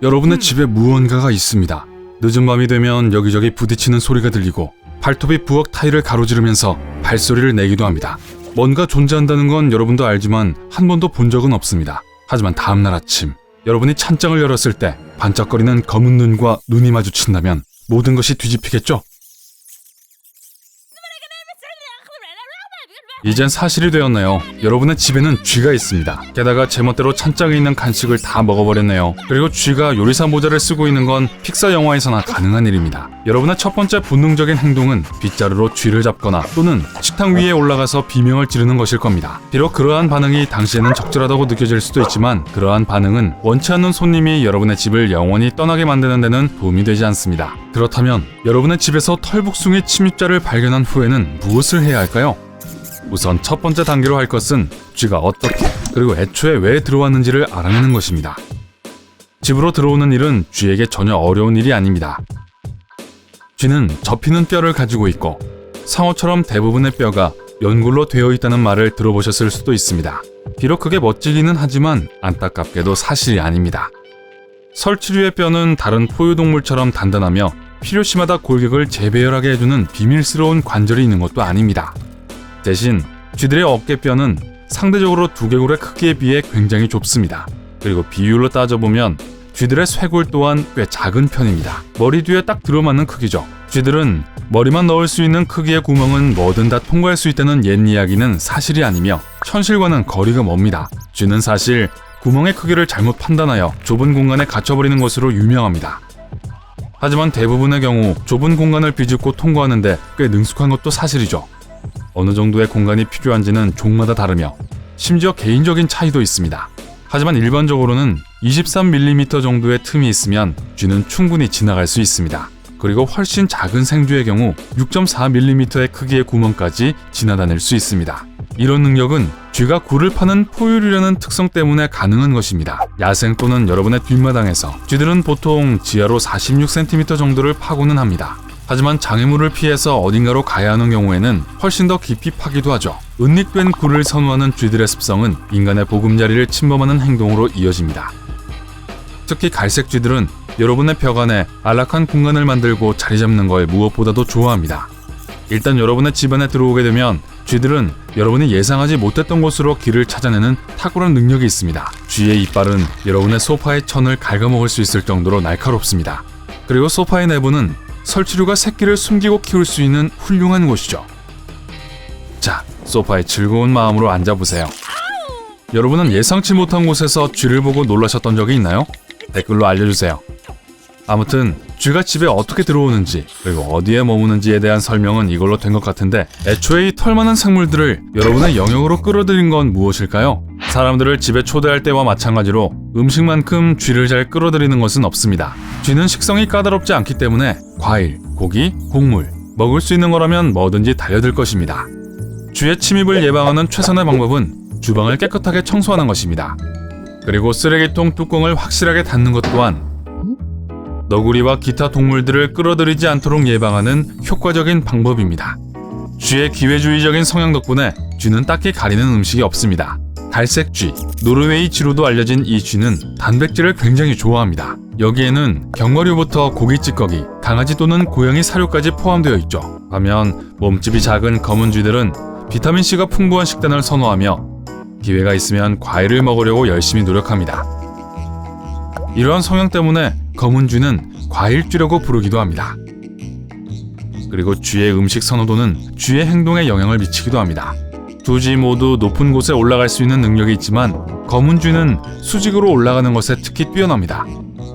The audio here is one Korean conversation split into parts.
여러분의 집에 무언가가 있습니다. 늦은 밤이 되면 여기저기 부딪히는 소리가 들리고 발톱이 부엌 타일을 가로지르면서 발소리를 내기도 합니다. 뭔가 존재한다는 건 여러분도 알지만 한 번도 본 적은 없습니다. 하지만 다음날 아침 여러분이 찬장을 열었을 때 반짝거리는 검은 눈과 눈이 마주친다면 모든 것이 뒤집히겠죠? 이젠 사실이 되었네요. 여러분의 집에는 쥐가 있습니다. 게다가 제멋대로 찬장에 있는 간식을 다 먹어버렸네요. 그리고 쥐가 요리사 모자를 쓰고 있는 건 픽사 영화에서나 가능한 일입니다. 여러분의 첫 번째 본능적인 행동은 빗자루로 쥐를 잡거나 또는 식탁 위에 올라가서 비명을 지르는 것일 겁니다. 비록 그러한 반응이 당시에는 적절하다고 느껴질 수도 있지만 그러한 반응은 원치 않는 손님이 여러분의 집을 영원히 떠나게 만드는 데는 도움이 되지 않습니다. 그렇다면 여러분의 집에서 털북숭이 침입자를 발견한 후에는 무엇을 해야 할까요? 우선 첫 번째 단계로 할 것은 쥐가 어떻게 그리고 애초에 왜 들어왔는지를 알아내는 것입니다. 집으로 들어오는 일은 쥐에게 전혀 어려운 일이 아닙니다. 쥐는 접히는 뼈를 가지고 있고 상어처럼 대부분의 뼈가 연골로 되어 있다는 말을 들어보셨을 수도 있습니다. 비록 그게 멋지기는 하지만 안타깝게도 사실이 아닙니다. 설치류의 뼈는 다른 포유동물처럼 단단하며 필요시마다 골격을 재배열하게 해주는 비밀스러운 관절이 있는 것도 아닙니다. 대신 쥐들의 어깨뼈는 상대적으로 두개골의 크기에 비해 굉장히 좁습니다. 그리고 비율로 따져보면 쥐들의 쇄골 또한 꽤 작은 편입니다. 머리 뒤에 딱 들어맞는 크기죠. 쥐들은 머리만 넣을 수 있는 크기의 구멍은 뭐든 다 통과할 수 있다는 옛 이야기는 사실이 아니며 현실과는 거리가 멉니다. 쥐는 사실 구멍의 크기를 잘못 판단하여 좁은 공간에 갇혀버리는 것으로 유명합니다. 하지만 대부분의 경우 좁은 공간을 비집고 통과하는데 꽤 능숙한 것도 사실이죠. 어느 정도의 공간이 필요한지는 종마다 다르며 심지어 개인적인 차이도 있습니다. 하지만 일반적으로는 23mm 정도의 틈이 있으면 쥐는 충분히 지나갈 수 있습니다. 그리고 훨씬 작은 생쥐의 경우 6.4mm의 크기의 구멍까지 지나다닐 수 있습니다. 이런 능력은 쥐가 굴을 파는 포유류라는 특성 때문에 가능한 것입니다. 야생 또는 여러분의 뒷마당에서 쥐들은 보통 지하로 46cm 정도를 파고는 합니다. 하지만 장애물을 피해서 어딘가로 가야 하는 경우에는 훨씬 더 깊이 파기도 하죠. 은닉된 굴을 선호하는 쥐들의 습성은 인간의 보금자리를 침범하는 행동으로 이어집니다. 특히 갈색 쥐들은 여러분의 벽 안에 안락한 공간을 만들고 자리 잡는 걸 무엇보다도 좋아합니다. 일단 여러분의 집 안에 들어오게 되면 쥐들은 여러분이 예상하지 못했던 곳으로 길을 찾아내는 탁월한 능력이 있습니다. 쥐의 이빨은 여러분의 소파의 천을 갉아먹을 수 있을 정도로 날카롭습니다. 그리고 소파의 내부는 설치류가 새끼를 숨기고 키울 수 있는 훌륭한 곳이죠. 자, 소파에 즐거운 마음으로 앉아보세요. 여러분은 예상치 못한 곳에서 쥐를 보고 놀라셨던 적이 있나요? 댓글로 알려주세요. 아무튼 쥐가 집에 어떻게 들어오는지 그리고 어디에 머무는지에 대한 설명은 이걸로 된 것 같은데 애초에 이 털 많은 생물들을 여러분의 영역으로 끌어들인 건 무엇일까요? 사람들을 집에 초대할 때와 마찬가지로 음식만큼 쥐를 잘 끌어들이는 것은 없습니다. 쥐는 식성이 까다롭지 않기 때문에 과일, 고기, 곡물, 먹을 수 있는 거라면 뭐든지 달려들 것입니다. 쥐의 침입을 예방하는 최선의 방법은 주방을 깨끗하게 청소하는 것입니다. 그리고 쓰레기통 뚜껑을 확실하게 닫는 것 또한 너구리와 기타 동물들을 끌어들이지 않도록 예방하는 효과적인 방법입니다. 쥐의 기회주의적인 성향 덕분에 쥐는 딱히 가리는 음식이 없습니다. 갈색 쥐, 노르웨이 쥐로도 알려진 이 쥐는 단백질을 굉장히 좋아합니다. 여기에는 견과류부터 고기 찌꺼기, 강아지 또는 고양이 사료까지 포함되어 있죠. 반면 몸집이 작은 검은 쥐들은 비타민C가 풍부한 식단을 선호하며 기회가 있으면 과일을 먹으려고 열심히 노력합니다. 이러한 성향 때문에 검은 쥐는 과일쥐라고 부르기도 합니다. 그리고 쥐의 음식 선호도는 쥐의 행동에 영향을 미치기도 합니다. 두 쥐 모두 높은 곳에 올라갈 수 있는 능력이 있지만 검은 쥐는 수직으로 올라가는 것에 특히 뛰어납니다.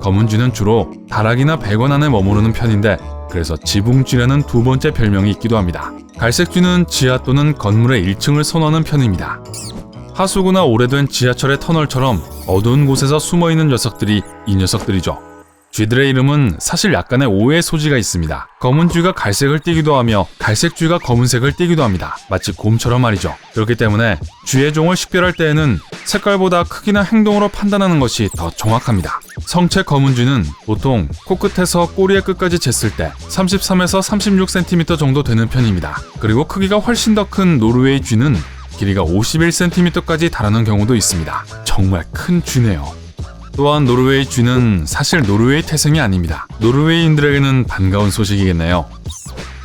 검은 쥐는 주로 다락이나 배관 안에 머무르는 편인데 그래서 지붕쥐라는 두 번째 별명이 있기도 합니다. 갈색 쥐는 지하 또는 건물의 1층을 선호하는 편입니다. 하수구나 오래된 지하철의 터널처럼 어두운 곳에서 숨어있는 녀석들이 이 녀석들이죠. 쥐들의 이름은 사실 약간의 오해의 소지가 있습니다. 검은 쥐가 갈색을 띠기도 하며 갈색 쥐가 검은색을 띠기도 합니다. 마치 곰처럼 말이죠. 그렇기 때문에 쥐의 종을 식별할 때에는 색깔보다 크기나 행동으로 판단하는 것이 더 정확합니다. 성체 검은 쥐는 보통 코끝에서 꼬리의 끝까지 쟀을 때 33에서 36cm 정도 되는 편입니다. 그리고 크기가 훨씬 더 큰 노르웨이 쥐는 길이가 51cm까지 달하는 경우도 있습니다. 정말 큰 쥐네요. 또한 노르웨이 쥐는 사실 노르웨이 태생이 아닙니다. 노르웨이인들에게는 반가운 소식이겠네요.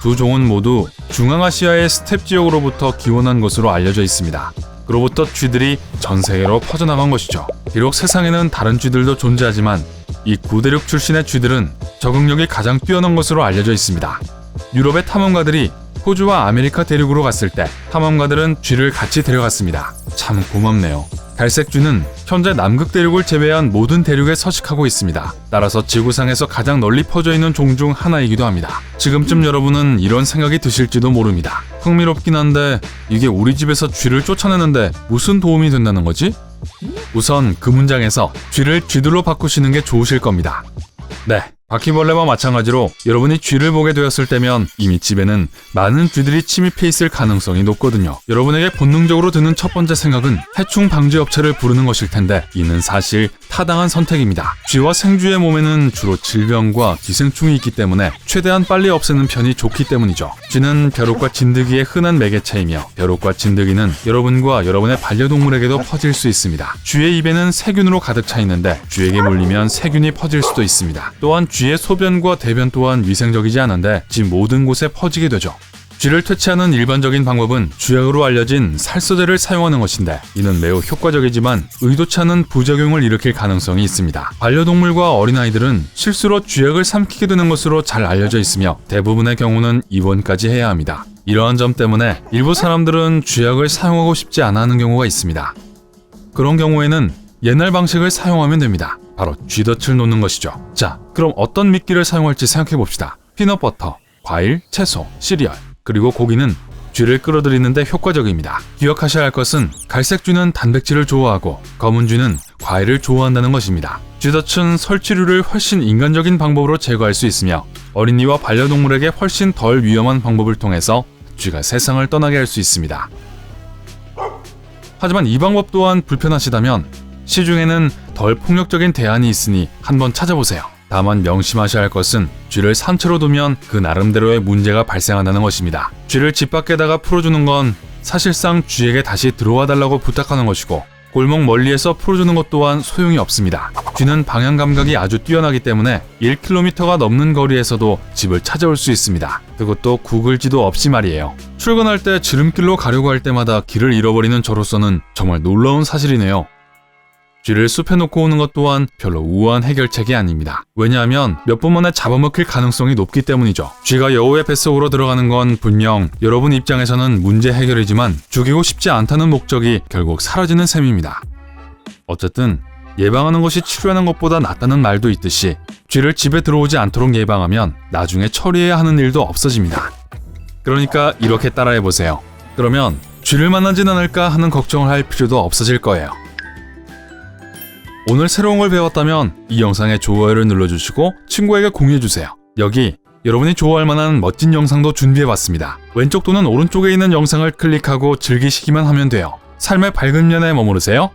두 종은 모두 중앙아시아의 스텝 지역으로부터 기원한 것으로 알려져 있습니다. 그로부터 쥐들이 전 세계로 퍼져나간 것이죠. 비록 세상에는 다른 쥐들도 존재하지만 이 구대륙 출신의 쥐들은 적응력이 가장 뛰어난 것으로 알려져 있습니다. 유럽의 탐험가들이 호주와 아메리카 대륙으로 갔을 때 탐험가들은 쥐를 같이 데려갔습니다. 참 고맙네요. 갈색 쥐는 현재 남극 대륙을 제외한 모든 대륙에 서식하고 있습니다. 따라서 지구상에서 가장 널리 퍼져 있는 종 중 하나이기도 합니다. 지금쯤 여러분은 이런 생각이 드실지도 모릅니다. 흥미롭긴 한데 이게 우리 집에서 쥐를 쫓아내는데 무슨 도움이 된다는 거지? 우선 그 문장에서 쥐를 쥐들로 바꾸시는 게 좋으실 겁니다. 네, 바퀴벌레와 마찬가지로 여러분이 쥐를 보게 되었을 때면 이미 집에는 많은 쥐들이 침입해 있을 가능성이 높거든요. 여러분에게 본능적으로 드는 첫 번째 생각은 해충 방지 업체를 부르는 것일 텐데 이는 사실 타당한 선택입니다. 쥐와 생쥐의 몸에는 주로 질병과 기생충이 있기 때문에 최대한 빨리 없애는 편이 좋기 때문이죠. 쥐는 벼룩과 진드기의 흔한 매개체이며 벼룩과 진드기는 여러분과 여러분의 반려동물에게도 퍼질 수 있습니다. 쥐의 입에는 세균으로 가득 차 있는데 쥐에게 물리면 세균이 퍼질 수도 있습니다. 또한 쥐의 소변과 대변 또한 위생적이지 않은데 집 모든 곳에 퍼지게 되죠. 쥐를 퇴치하는 일반적인 방법은 쥐약으로 알려진 살서제를 사용하는 것인데 이는 매우 효과적이지만 의도치 않은 부작용을 일으킬 가능성이 있습니다. 반려동물과 어린아이들은 실수로 쥐약을 삼키게 되는 것으로 잘 알려져 있으며 대부분의 경우는 입원까지 해야 합니다. 이러한 점 때문에 일부 사람들은 쥐약을 사용하고 싶지 않아 하는 경우가 있습니다. 그런 경우에는 옛날 방식을 사용하면 됩니다. 바로 쥐덫을 놓는 것이죠. 자, 그럼 어떤 미끼를 사용할지 생각해봅시다. 피넛버터, 과일, 채소, 시리얼, 그리고 고기는 쥐를 끌어들이는데 효과적입니다. 기억하셔야 할 것은 갈색 쥐는 단백질을 좋아하고 검은 쥐는 과일을 좋아한다는 것입니다. 쥐덫은 설치류를 훨씬 인간적인 방법으로 제거할 수 있으며 어린이와 반려동물에게 훨씬 덜 위험한 방법을 통해서 쥐가 세상을 떠나게 할 수 있습니다. 하지만 이 방법 또한 불편하시다면 시중에는 덜 폭력적인 대안이 있으니 한번 찾아보세요. 다만 명심하셔야 할 것은 쥐를 산채로 두면 그 나름대로의 문제가 발생한다는 것입니다. 쥐를 집 밖에다가 풀어주는 건 사실상 쥐에게 다시 들어와 달라고 부탁하는 것이고 골목 멀리에서 풀어주는 것 또한 소용이 없습니다. 쥐는 방향 감각이 아주 뛰어나기 때문에 1km가 넘는 거리에서도 집을 찾아올 수 있습니다. 그것도 구글지도 없이 말이에요. 출근할 때 지름길로 가려고 할 때마다 길을 잃어버리는 저로서는 정말 놀라운 사실이네요. 쥐를 숲에 놓고 오는 것 또한 별로 우아한 해결책이 아닙니다. 왜냐하면 몇 번 만에 잡아먹힐 가능성이 높기 때문이죠. 쥐가 여우의 뱃속으로 들어가는 건 분명 여러분 입장에서는 문제 해결이지만 죽이고 싶지 않다는 목적이 결국 사라지는 셈입니다. 어쨌든 예방하는 것이 치료하는 것보다 낫다는 말도 있듯이 쥐를 집에 들어오지 않도록 예방하면 나중에 처리해야 하는 일도 없어집니다. 그러니까 이렇게 따라해보세요. 그러면 쥐를 만나진 않을까 하는 걱정을 할 필요도 없어질 거예요. 오늘 새로운 걸 배웠다면 이 영상에 좋아요를 눌러주시고 친구에게 공유해주세요. 여기 여러분이 좋아할 만한 멋진 영상도 준비해봤습니다. 왼쪽 또는 오른쪽에 있는 영상을 클릭하고 즐기시기만 하면 돼요. 삶의 밝은 면에 머무르세요.